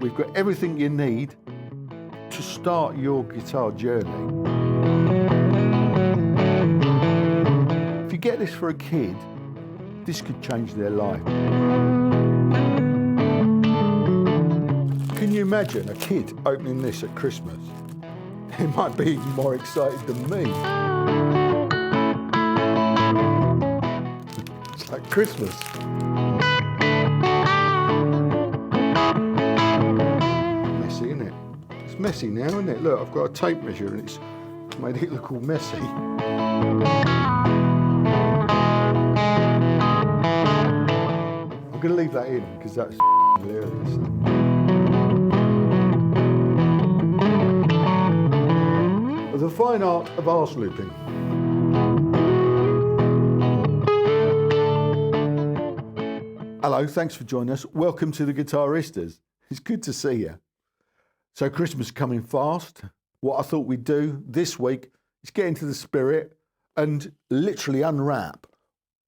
we've got everything you need to start your guitar journey. If you get this for a kid, this could change their life. Can you imagine a kid opening this at Christmas? He might be even more excited than me. It's like Christmas. Messy, isn't it? It's messy now, isn't it? Look, I've got a tape measure and it's made it look all messy. I'm going to leave that in because that's hilarious. The fine art of arse looping. Hello, thanks for joining us. Welcome to the Guitaristas. It's good to see you. So Christmas coming fast. What I thought we'd do this week is get into the spirit and literally unwrap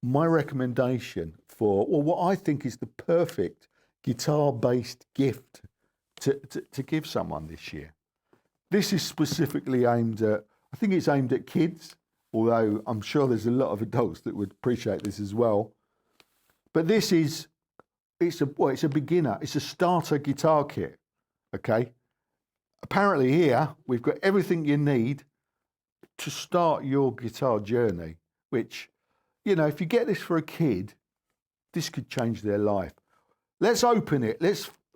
my recommendation for, well, what I think is the perfect guitar-based gift to give someone this year. This is specifically aimed at, I think it's aimed at kids, although I'm sure there's a lot of adults that would appreciate this as well. But this is, it's a beginner, it's a starter guitar kit, okay? Apparently here, we've got everything you need to start your guitar journey, which, you know, if you get this for a kid, this could change their life. Let's open it.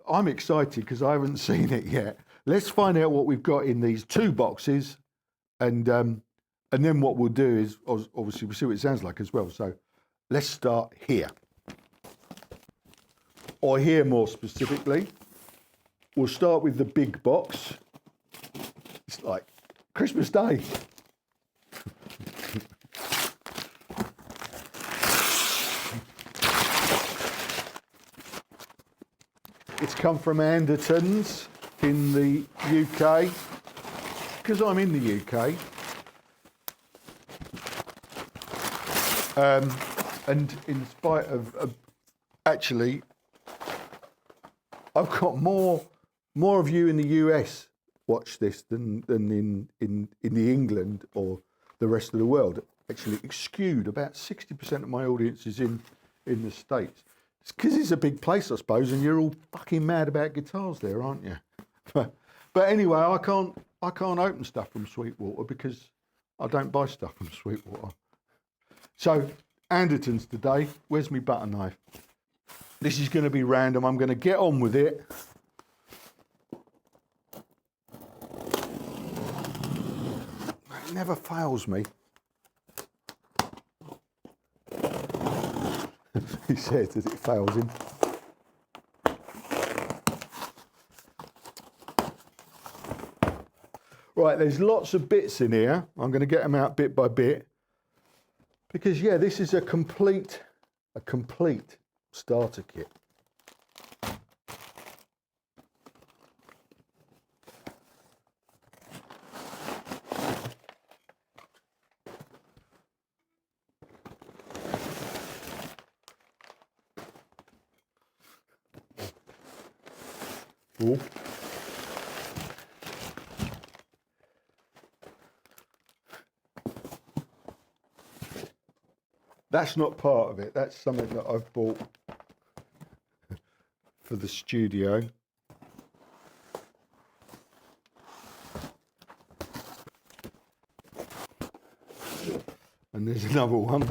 I'm excited because I haven't seen it yet. Let's find out what we've got in these two boxes, and then what we'll do is, obviously, we'll see what it sounds like as well. So let's start here. Or here more specifically. We'll start with the big box. It's like Christmas Day. It's come from Anderton's in the UK, because I'm in the UK. And in spite of actually, I've got more of you in the US watch this than in the England or the rest of the world. Actually, skewed. About 60% of my audience is in the States. It's because it's a big place, I suppose, and you're all fucking mad about guitars there, aren't you? But anyway, I can't open stuff from Sweetwater because I don't buy stuff from Sweetwater. So Anderton's today. Where's my butter knife? This is going to be random. I'm going to get on with it. It never fails me. He said that it fails him. Right, there's lots of bits in here. I'm going to get them out bit by bit. Because, yeah, this is a complete starter kit. Ooh. That's not part of it. That's something that I've bought for the studio. And there's another one.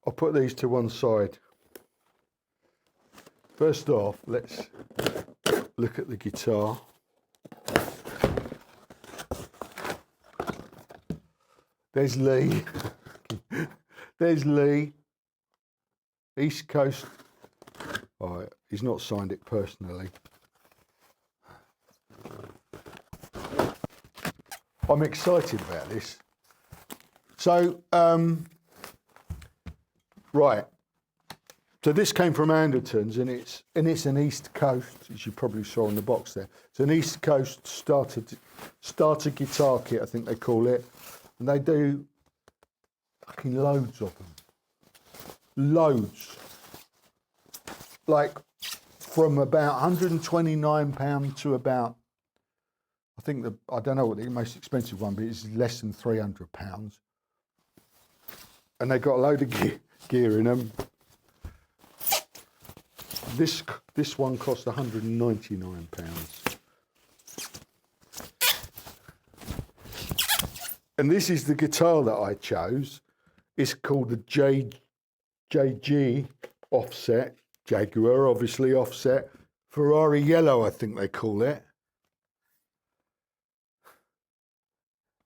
I'll put these to one side. First off, let's look at the guitar. There's Lee. There's Lee. EastCoast. Oh, he's not signed it personally. I'm excited about this. So, right. So this came from Anderton's, and it's an East Coast, as you probably saw on the box there. It's an East Coast starter guitar kit, I think they call it, and they do fucking loads of them, loads. Like from about £129 to about, I don't know what the most expensive one, but it's less than £300. And they got a load of gear in them. This one cost £199. And this is the guitar that I chose. It's called the JG offset, Jaguar obviously offset, Ferrari Yellow I think they call it.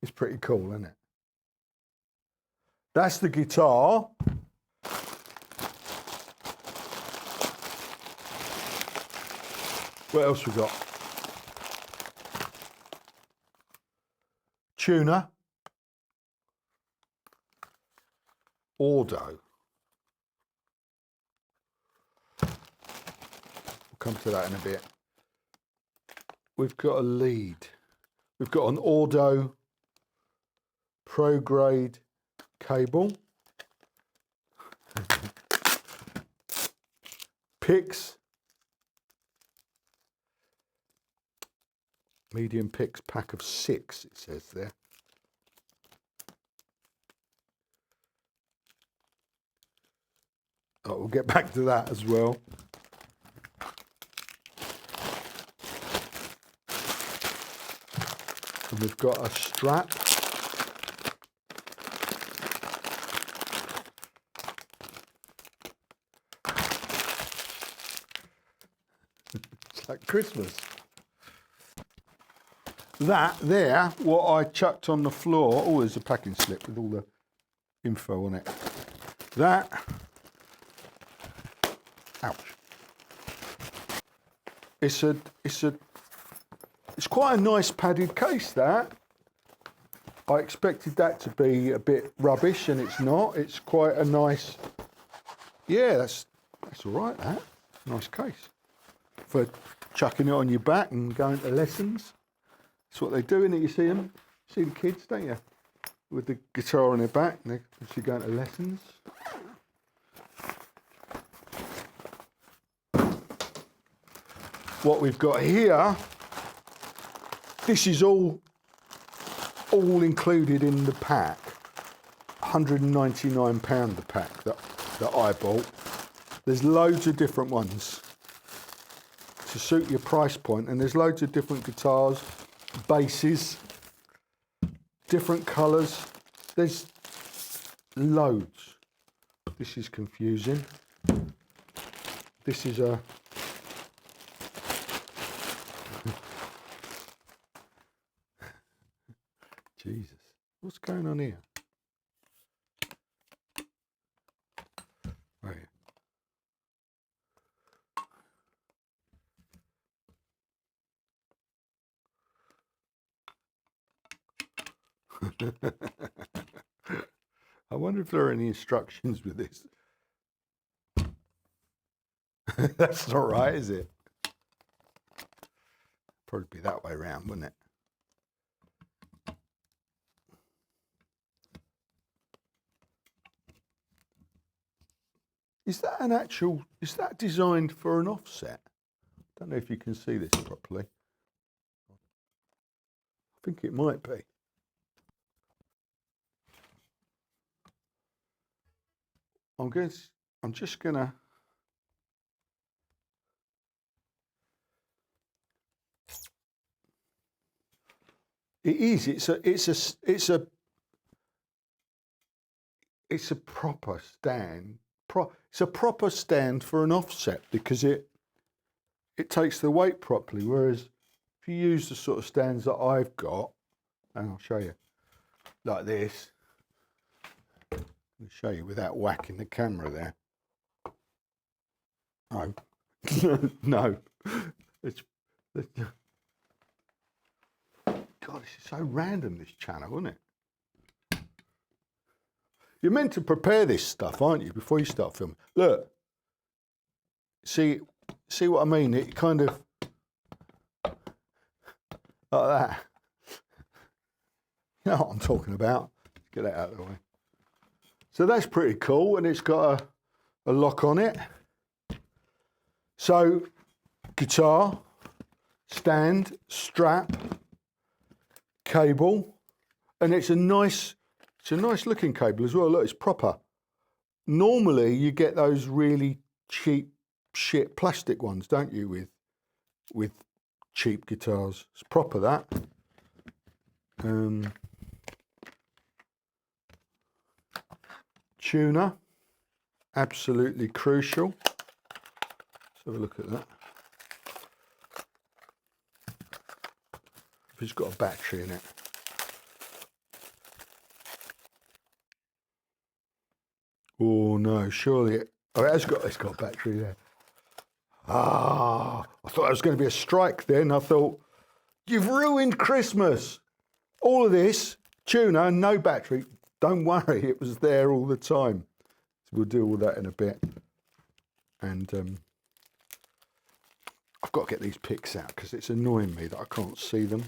It's pretty cool, isn't it? That's the guitar. What else we got? Tuner. Audio. We'll come to that in a bit. We've got a lead. We've got an Audio Pro Grade cable. Picks. Medium picks, pack of 6, it says there. Oh, we'll get back to that as well. And we've got a strap. It's like Christmas. That there, what I chucked on the floor, oh, there's a packing slip with all the info on it. That, ouch. It's quite a nice padded case, that. I expected that to be a bit rubbish, and it's not. It's quite a nice, yeah, that's all right, that. Nice case. For chucking it on your back and going to lessons. That's what they do, innit? You see them? See the kids, don't you? With the guitar on their back, and they're actually going to lessons. What we've got here, this is all included in the pack. £199 the pack that I bought. There's loads of different ones to suit your price point, and there's loads of different guitars, basses, different colours. There's loads. This is confusing. This is a Jesus, what's going on here? Right. I wonder if there are any instructions with this. That's not right, is it? Probably be that way around, wouldn't it? Is that designed for an offset? I don't know if you can see this properly. I think it might be. I'm just gonna. It is. It's a proper stand. It's a proper stand for an offset because it takes the weight properly. Whereas if you use the sort of stands that I've got, and I'll show you, like this. Let me show you without whacking the camera there. No, no. God, this is so random, this channel, isn't it? You're meant to prepare this stuff, aren't you, before you start filming? Look, see what I mean? It kind of like that. You know what I'm talking about? Get that out of the way. So that's pretty cool, and it's got a lock on it. So guitar, stand, strap, cable, and it's a nice looking cable as well. Look, it's proper. Normally you get those really cheap shit plastic ones, don't you, with cheap guitars. It's proper, that. Tuner, absolutely crucial. Let's have a look at that. It's got a battery in it. Oh no, surely it's got a battery there. Ah, I thought it was going to be a strike then. I thought, you've ruined Christmas. All of this, tuner, no battery. Don't worry, it was there all the time. So we'll do all that in a bit. And I've got to get these picks out because it's annoying me that I can't see them.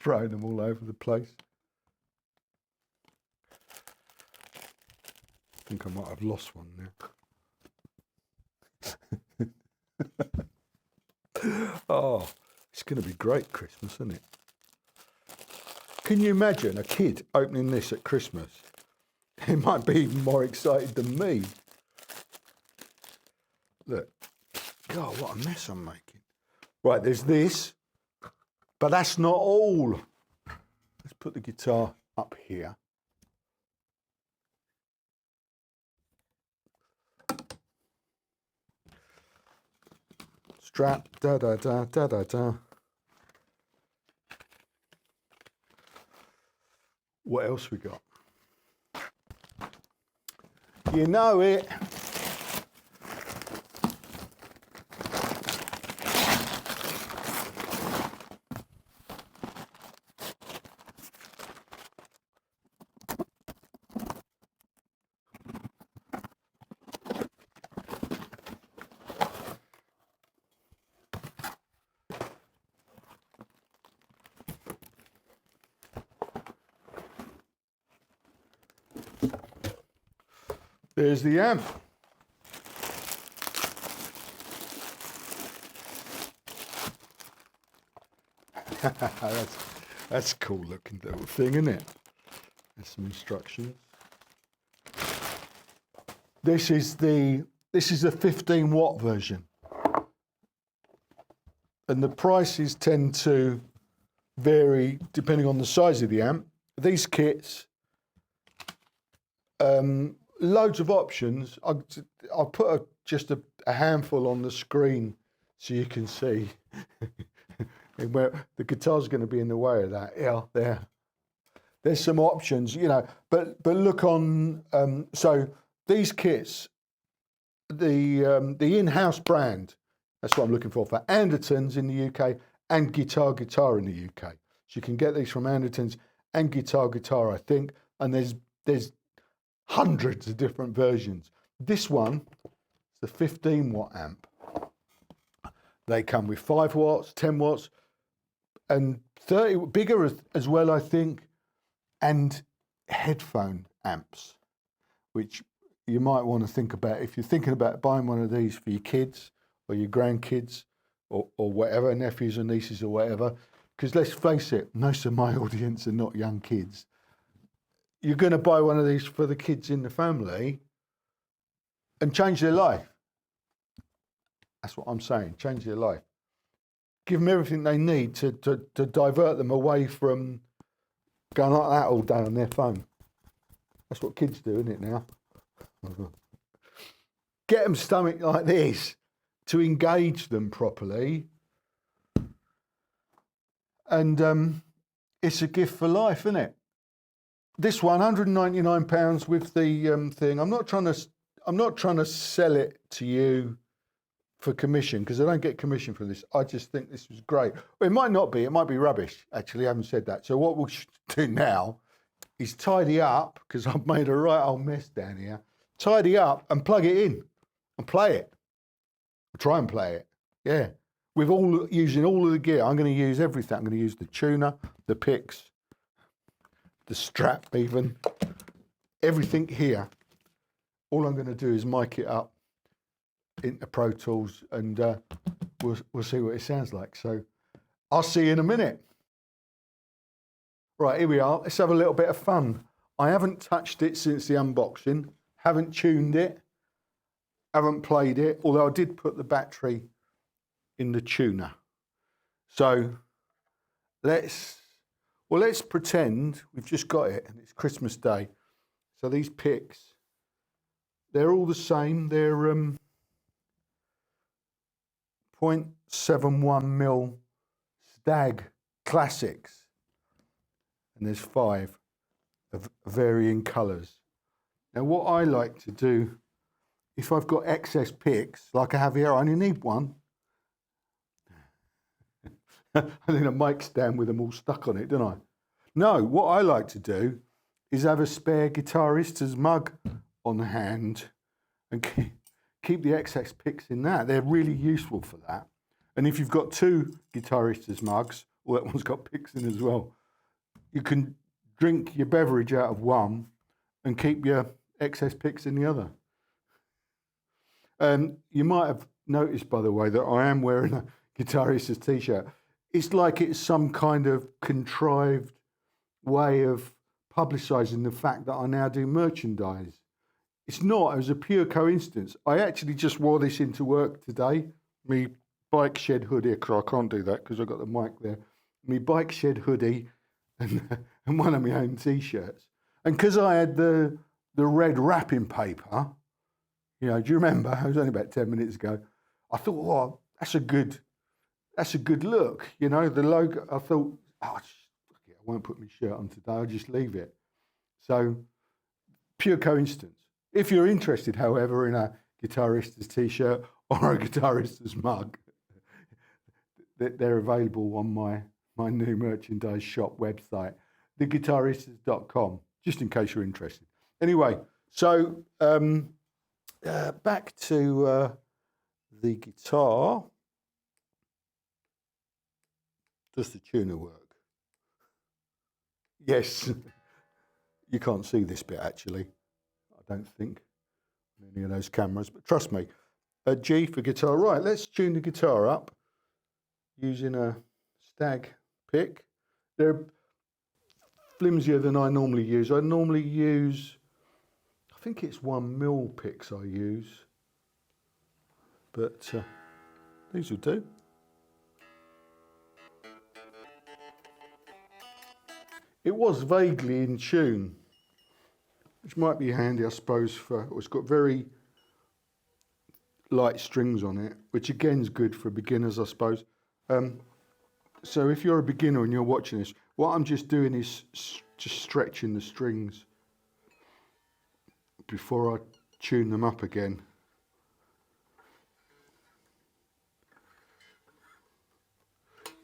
Throwing them all over the place. I think I might have lost one now. Oh, it's going to be great Christmas, isn't it? Can you imagine a kid opening this at Christmas? He might be even more excited than me. Look, God, what a mess I'm making. Right, there's this. But that's not all. Let's put the guitar up here. Strap, da da da da da da. What else we got? You know it. There's the amp. That's a cool looking little thing, isn't it? There's some instructions. This is the 15 watt version. And the prices tend to vary depending on the size of the amp. These kits, loads of options. I'll put just a handful on the screen so you can see. Where the guitar's going to be in the way of that. Yeah, there's some options, you know. But look on. So these kits, the in-house brand. That's what I'm looking for Andertons in the UK and Guitar in the UK. So you can get these from Andertons and Guitar, I think. And there's hundreds of different versions. This one is the 15 watt amp. They come with 5 watts, 10 watts, and 30, bigger as well, I think, and headphone amps, which you might want to think about if you're thinking about buying one of these for your kids or your grandkids or whatever, nephews or nieces or whatever. Because let's face it, most of my audience are not young kids. You're going to buy one of these for the kids in the family and change their life. That's what I'm saying, change their life. Give them everything they need to divert them away from going like that all day on their phone. That's what kids do, isn't it now? Get them something like this to engage them properly. And it's a gift for life, isn't it? This one, £199 with the thing. I'm not trying to sell it to you for commission, because I don't get commission from this. I just think this was great. Well, it might not be. It might be rubbish, actually. I haven't said that. So what we'll do now is tidy up, because I've made a right old mess down here. Tidy up and plug it in and play it. Try and play it. Yeah. With using all of the gear. I'm going to use everything. I'm going to use the tuner, the picks, the strap even, everything here. All I'm going to do is mic it up into Pro Tools, and we'll see what it sounds like. So I'll see you in a minute. Right, here we are. Let's have a little bit of fun. I haven't touched it since the unboxing, haven't tuned it, haven't played it, although I did put the battery in the tuner. So let's pretend we've just got it and it's Christmas Day. So these picks, they're all the same. They're 0.71mm Stag Classics, and there's 5 of varying colours. Now what I like to do, if I've got excess picks, like I have here, I only need one. I need a mic stand with them all stuck on it, don't I? No, what I like to do is have a spare guitaristas mug on hand and keep the excess picks in that. They're really useful for that. And if you've got 2 guitaristas mugs, well, that one's got picks in as well, you can drink your beverage out of one and keep your excess picks in the other. You might have noticed, by the way, that I am wearing a Guitaristas t-shirt. It's like it's some kind of contrived way of publicising the fact that I now do merchandise. It's not. It was a pure coincidence. I actually just wore this into work today. Me bike shed hoodie, because I can't do that because I've got the mic there. Me bike shed hoodie and one of my own t-shirts. And because I had the red wrapping paper, you know, do you remember? It was only about 10 minutes ago. I thought, oh, that's a good look. You know, the logo, I thought, oh, I won't put my shirt on today. I'll just leave it. So, pure coincidence. If you're interested, however, in a Guitaristas t-shirt or a Guitaristas mug, they're available on my new merchandise shop website, theguitaristas.com, just in case you're interested. Anyway, so back to the guitar. Does the tuner work? Yes. You can't see this bit, actually. I don't think on any of those cameras, but trust me. A G for guitar. Right, let's tune the guitar up using a Stag pick. They're flimsier than I normally use. I normally use, I think it's 1mm picks I use, but these will do. It was vaguely in tune, which might be handy, I suppose, it's got very light strings on it, which again is good for beginners, I suppose. So if you're a beginner and you're watching this, what I'm just doing is just stretching the strings before I tune them up again.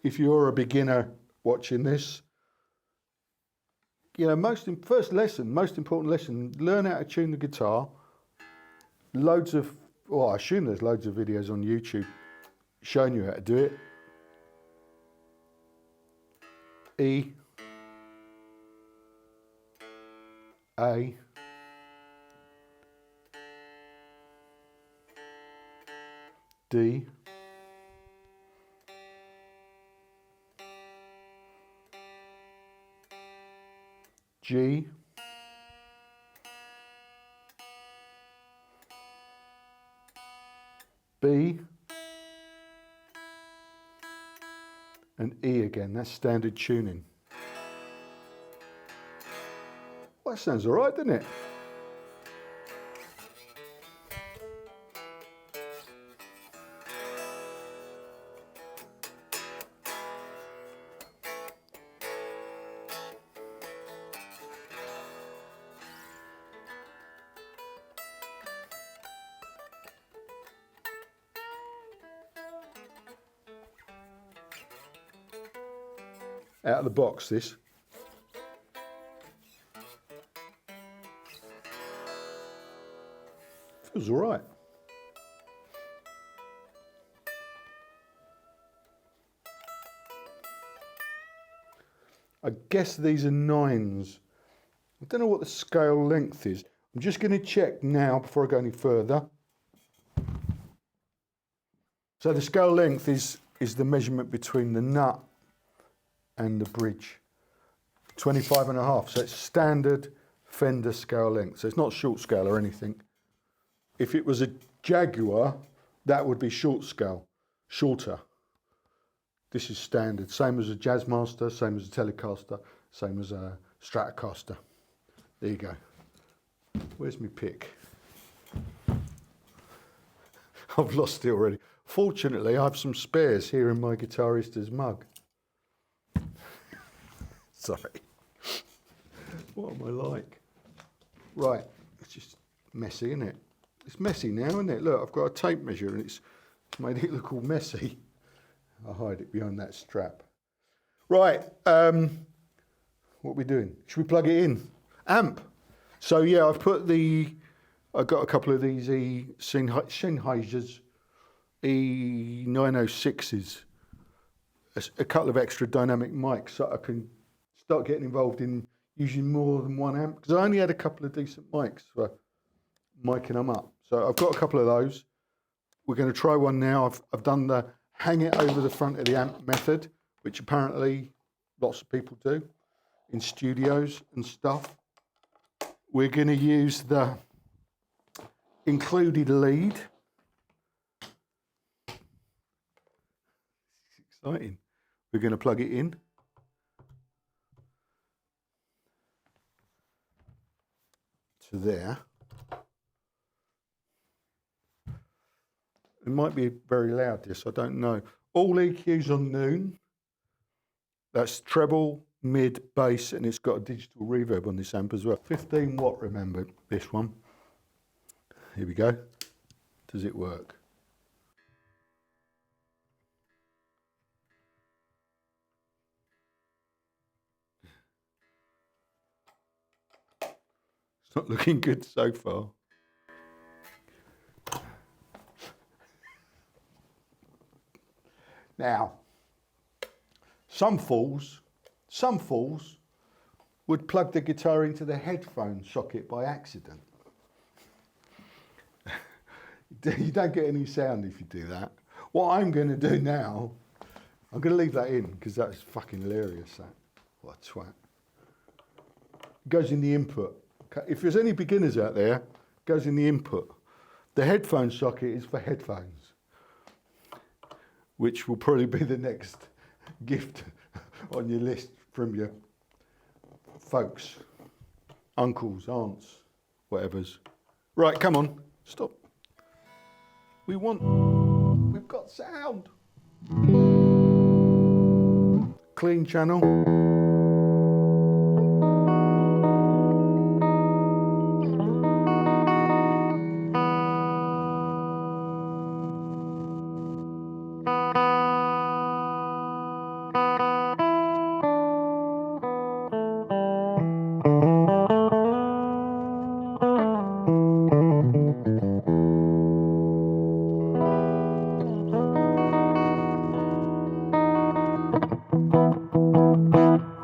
If you're a beginner watching this, you know, most important lesson, learn how to tune the guitar. I assume there's loads of videos on YouTube showing you how to do it. E, A, D, G, B, and E again. That's standard tuning. Well, that sounds all right, doesn't it? out of the box, this. Feels all right. I guess these are 9s. I don't know what the scale length is. I'm just going to check now before I go any further. So the scale length is the measurement between the nut and the bridge. 25.5, so it's standard Fender scale length. So it's not short scale or anything. If it was a Jaguar, that would be short scale, shorter. This is standard, same as a Jazzmaster, same as a Telecaster, same as a Stratocaster. There you go. Where's my pick? I've lost it already. Fortunately, I have some spares here in my Guitaristas mug. Sorry. What am I like? Right, it's just messy, isn't it? It's messy now, isn't it? Look, I've got a tape measure and it's made it look all messy. I'll hide it behind that strap. Right, what are we doing? Should we plug it in? Amp. So yeah, I've got a couple of these Senheissers E906s, a couple of extra dynamic mics so I can start getting involved in using more than one amp, because I only had a couple of decent mics for micing them up. So I've got a couple of those. We're going to try one now. I've done the hang it over the front of the amp method, which apparently lots of people do in studios and stuff. We're going to use the included lead. It's exciting. We're going to plug it in. To there. It might be very loud, this, I don't know. All EQs on noon. That's treble, mid, bass, and it's got a digital reverb on this amp as well. 15 watt, remember, this one. Here we go. Does it work? It's not looking good so far. Now, some fools would plug the guitar into the headphone socket by accident. You don't get any sound if you do that. What I'm going to do now, I'm going to leave that in because that's fucking hilarious. That, what a twat. It goes in the input. If there's any beginners out there, it goes in the input. The headphone socket is for headphones, which will probably be the next gift on your list from your folks, uncles, aunts, whatevers. Right, come on, stop. We've got sound. Clean channel.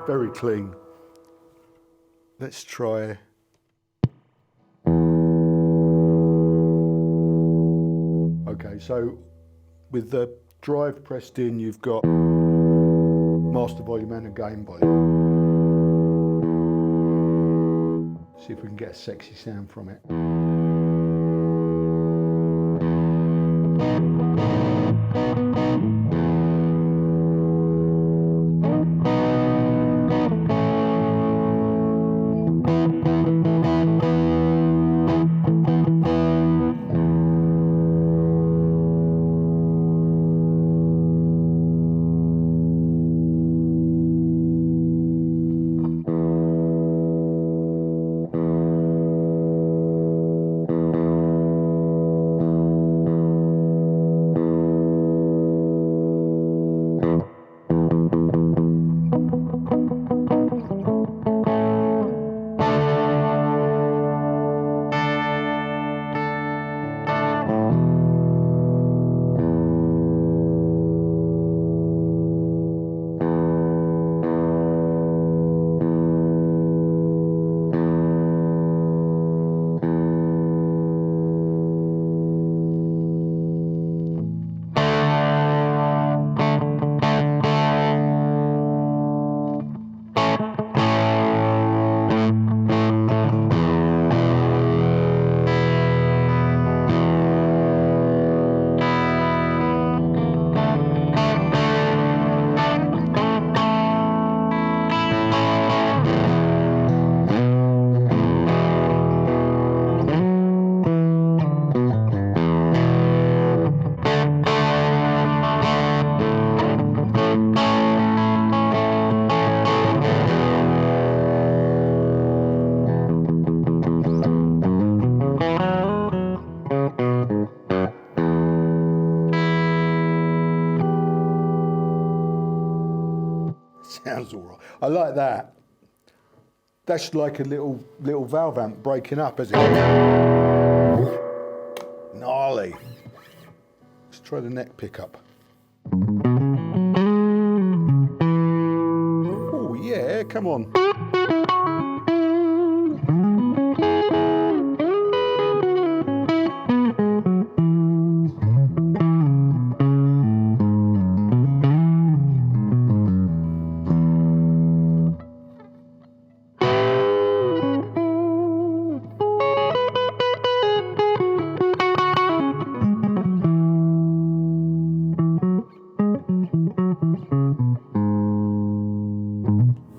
Very clean. Let's try. Okay, so with the drive pressed in, you've got master volume and a gain volume. See if we can get a sexy sound from it. sounds all right. I like that. That's like a little valve amp breaking up, isn't it? Gnarly. Let's try the neck pickup. Oh yeah, come on.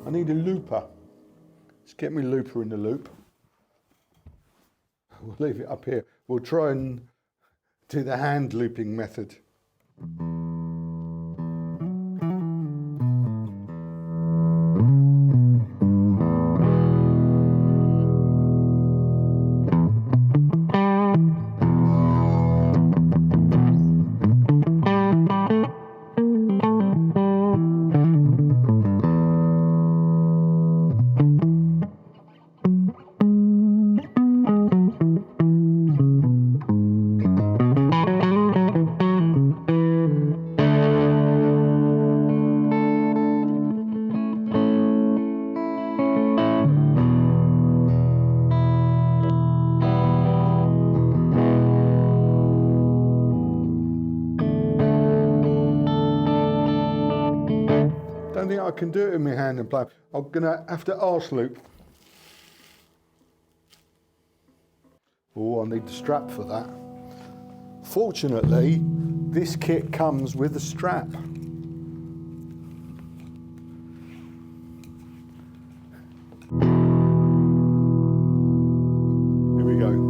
I need a looper. Let's get me looper in the loop. We'll leave it up here. We'll try and do the hand looping method. Don't think I can do it with my hand and play. I'm gonna have to arse loop. Oh, I need the strap for that. Fortunately, this kit comes with a strap. Here we go.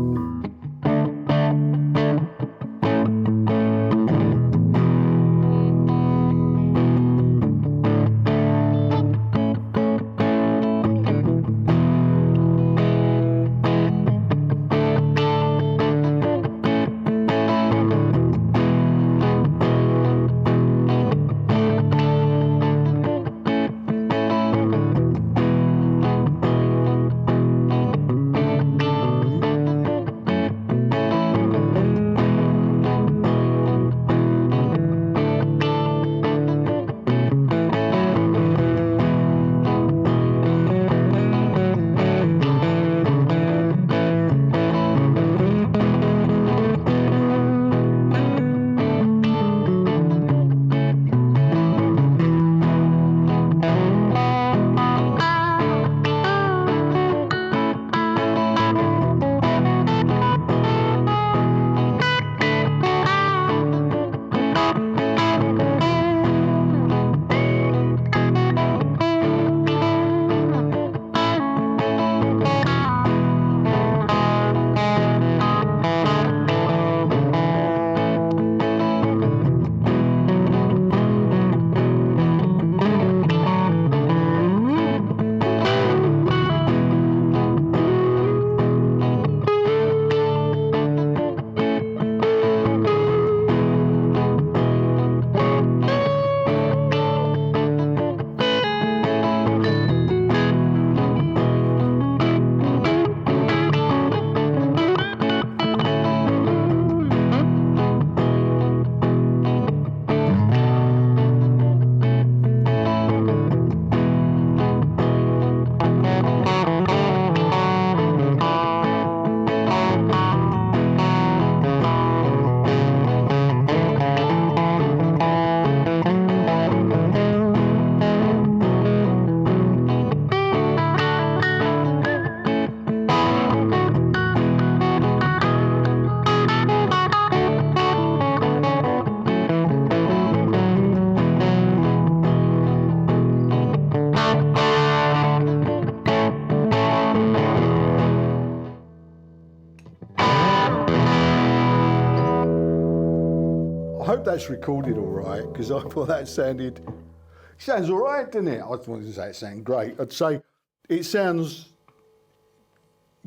I hope that's recorded all right, because I thought that sounds all right, doesn't it? I wanted to say it sounded great. I'd say it sounds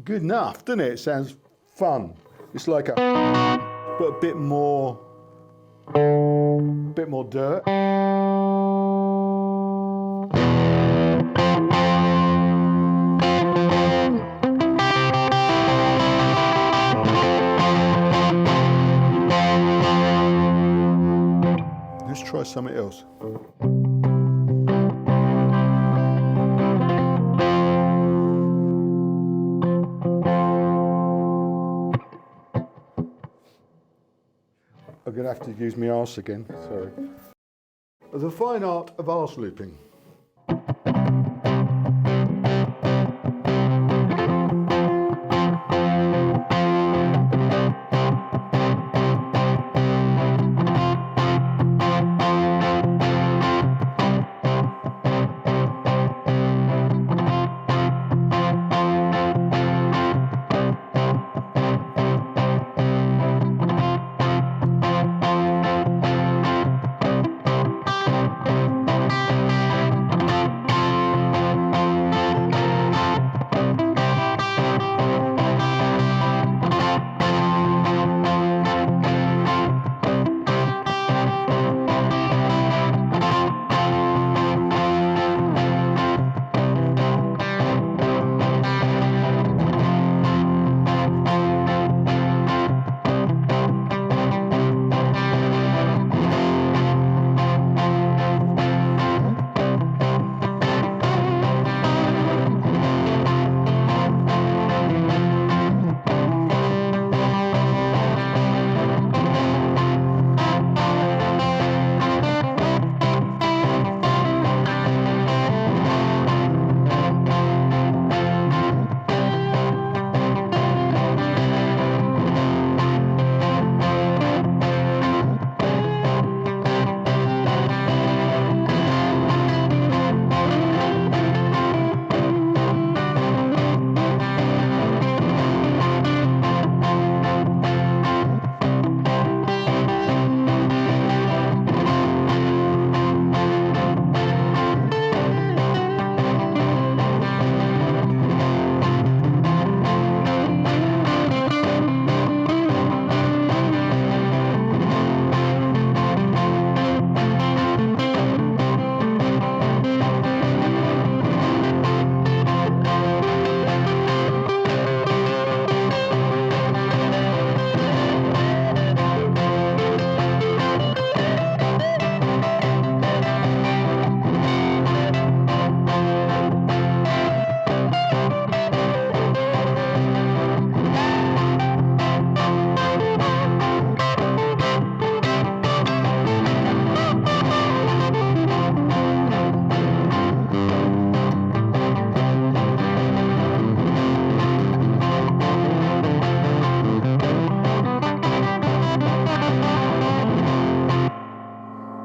good enough, doesn't it? It sounds fun. It's like but a bit more dirt. something else. I'm going to have to use my arse again, sorry. The fine art of arse looping.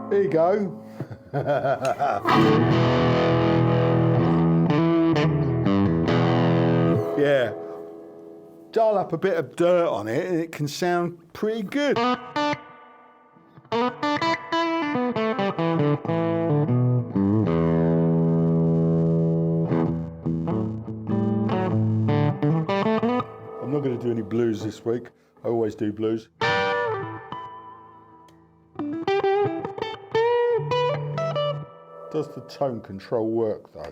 There you go. Yeah. Dial up a bit of dirt on it and it can sound pretty good. I'm not going to do any blues this week. I always do blues. Does the tone control work though?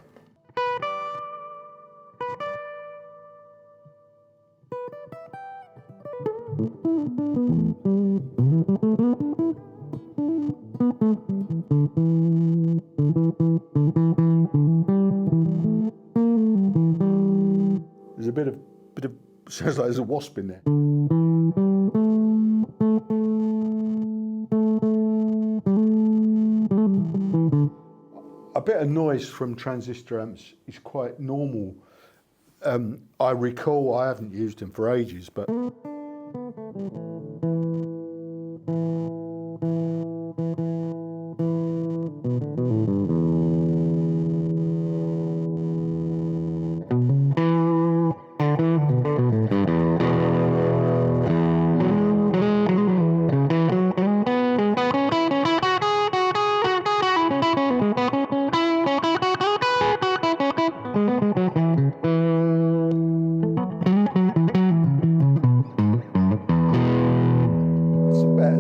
There's a bit of sounds like there's a wasp in there. A bit of noise from transistor amps is quite normal. I recall, I haven't used them for ages, but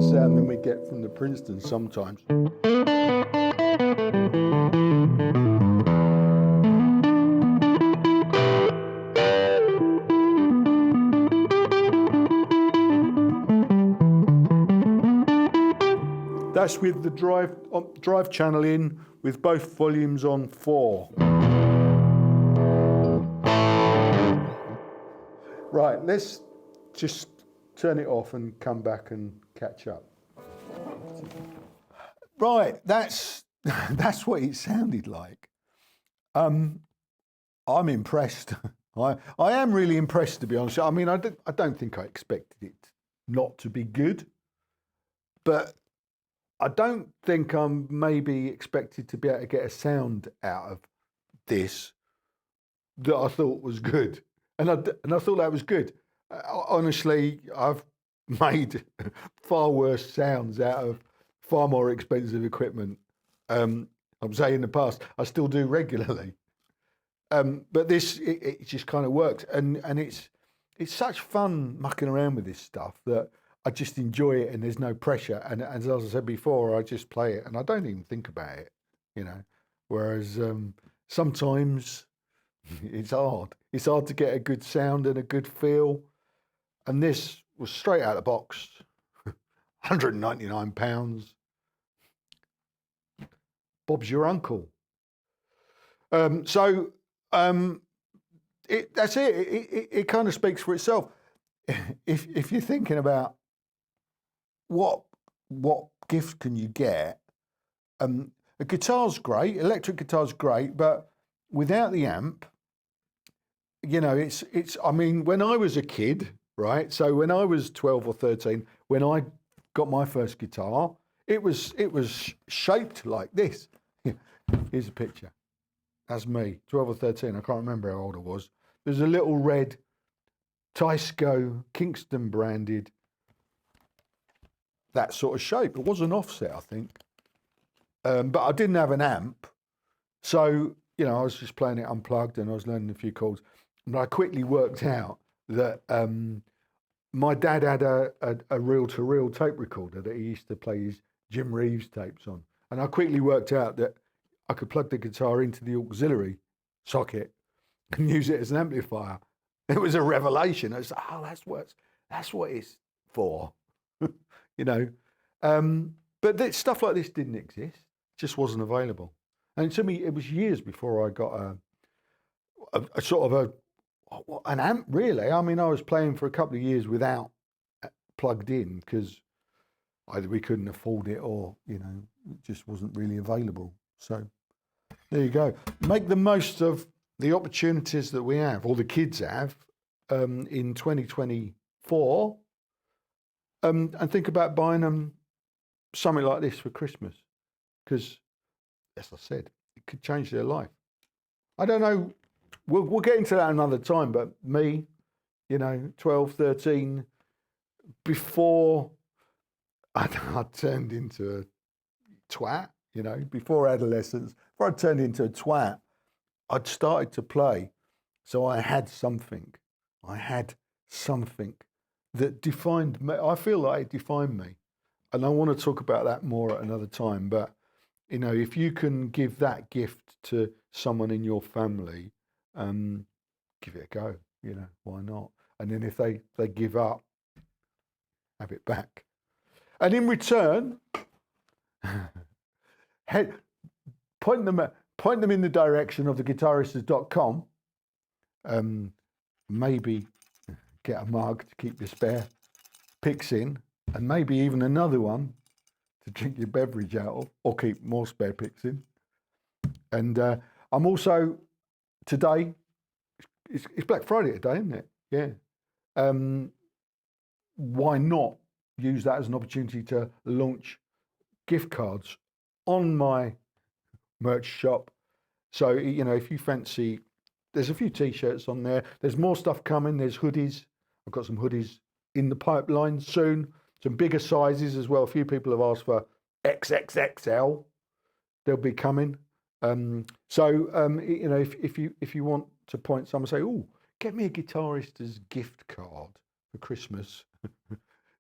sound than we get from the Princeton sometimes. That's with the drive channel in, with both volumes on 4. Right, let's just turn it off and come back and catch up. Right, that's what it sounded like. I'm impressed. I am really impressed, to be honest. I mean, I don't think I expected it not to be good, but I don't think I'm maybe expected to be able to get a sound out of this that I thought was good. And I thought that was good. Honestly, I've made far worse sounds out of far more expensive equipment. I'm saying in the past, I still do regularly. But this, it just kind of works. And it's such fun mucking around with this stuff that I just enjoy it and there's no pressure. And as I said before, I just play it and I don't even think about it, you know. Whereas sometimes it's hard. It's hard to get a good sound and a good feel. And this was straight out of the box, £199. Bob's your uncle. That's it. It kind of speaks for itself. If you're thinking about what gift can you get, a guitar's great, electric guitar's great, but without the amp, you know, it's. I mean, when I was a kid, right? So when I was 12 or 13, when I got my first guitar, it was shaped like this. Here's a picture. That's me, 12 or 13. I can't remember how old I was. There's a little red Tysco Kingston branded, that sort of shape. It was an offset, I think. But I didn't have an amp. So, you know, I was just playing it unplugged and I was learning a few chords. And I quickly worked out that my dad had a reel-to-reel tape recorder that he used to play his Jim Reeves tapes on. And I quickly worked out that I could plug the guitar into the auxiliary socket and use it as an amplifier. It was a revelation. I was like, oh, that's what it's for, you know. But stuff like this didn't exist, just wasn't available. And it took me, it was years before I got a sort of an amp, really. I mean, I was playing for a couple of years without plugged in because either we couldn't afford it or, you know, it just wasn't really available. So there you go. Make the most of the opportunities that we have, or the kids have, in 2024, and think about buying them something like this for Christmas, because, as I said, it could change their life. I don't know, we'll get into that another time, but me, you know, 12, 13, before I turned into a twat, you know, before adolescence, before I turned into a twat, I'd started to play. So I had something that defined me. I feel like it defined me. And I want to talk about that more at another time. But, you know, if you can give that gift to someone in your family, give it a go, you know, why not? And then if they give up, have it back. And in return, point them in the direction of theguitaristas.com. Maybe get a mug to keep your spare picks in, and maybe even another one to drink your beverage out of, or keep more spare picks in. And I'm also, today, it's Black Friday today, isn't it? Yeah. Why not use that as an opportunity to launch gift cards on my merch shop? So, you know, if you fancy, there's a few t-shirts on there. There's more stuff coming. There's hoodies. I've got some hoodies in the pipeline soon. Some bigger sizes as well. A few people have asked for XXXL. They'll be coming. You know, if you want to point someone, say, oh, get me a Guitaristas gift card for Christmas.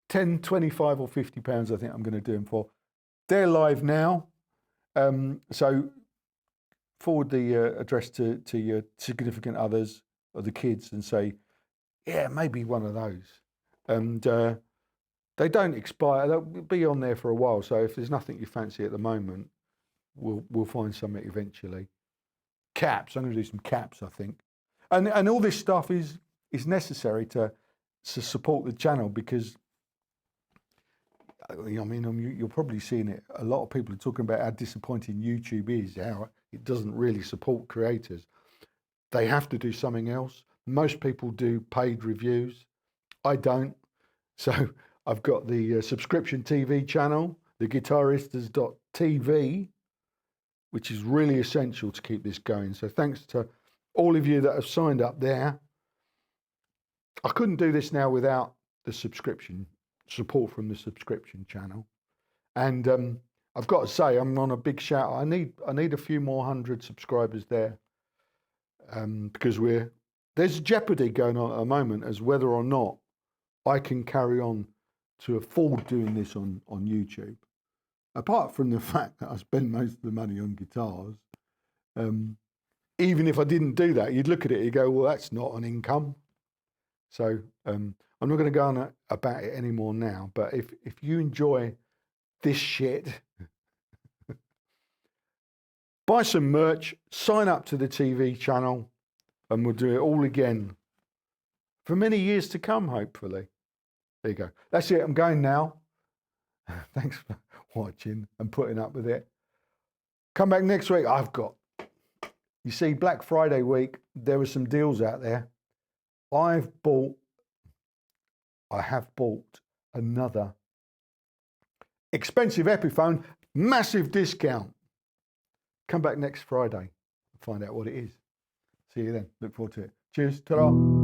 10, 25 or £50, I think I'm going to do them for. They're live now. So forward the address to your significant others or the kids and say, yeah, maybe one of those. And They don't expire. They'll be on there for a while. So if there's nothing you fancy at the moment, we'll find something eventually. Caps. I'm going to do some caps, I think. And all this stuff is necessary to support the channel, because I mean, you're probably seeing it. A lot of people are talking about how disappointing YouTube is, how it doesn't really support creators. They have to do something else. Most people do paid reviews. I don't. So I've got the subscription TV channel, theguitaristas.tv, which is really essential to keep this going. So thanks to all of you that have signed up there. I couldn't do this now without the subscription, support from the subscription channel. And I've got to say, I'm on a big shout. I need a few more 100 subscribers there, because there's jeopardy going on at the moment as whether or not I can carry on to afford doing this on YouTube. Apart from the fact that I spend most of the money on guitars, even if I didn't do that, you'd look at it and you go, well, that's not an income. So I'm not going to go on about it anymore now. But if you enjoy this shit, buy some merch, sign up to the TV channel, and we'll do it all again for many years to come, hopefully. There you go. That's it. I'm going now. Thanks for watching and putting up with it. Come back next week. You see, Black Friday week, there were some deals out there. I have bought another expensive Epiphone, massive discount. Come back next Friday and find out what it is. See you then. Look forward to it. Cheers. Ta-ra.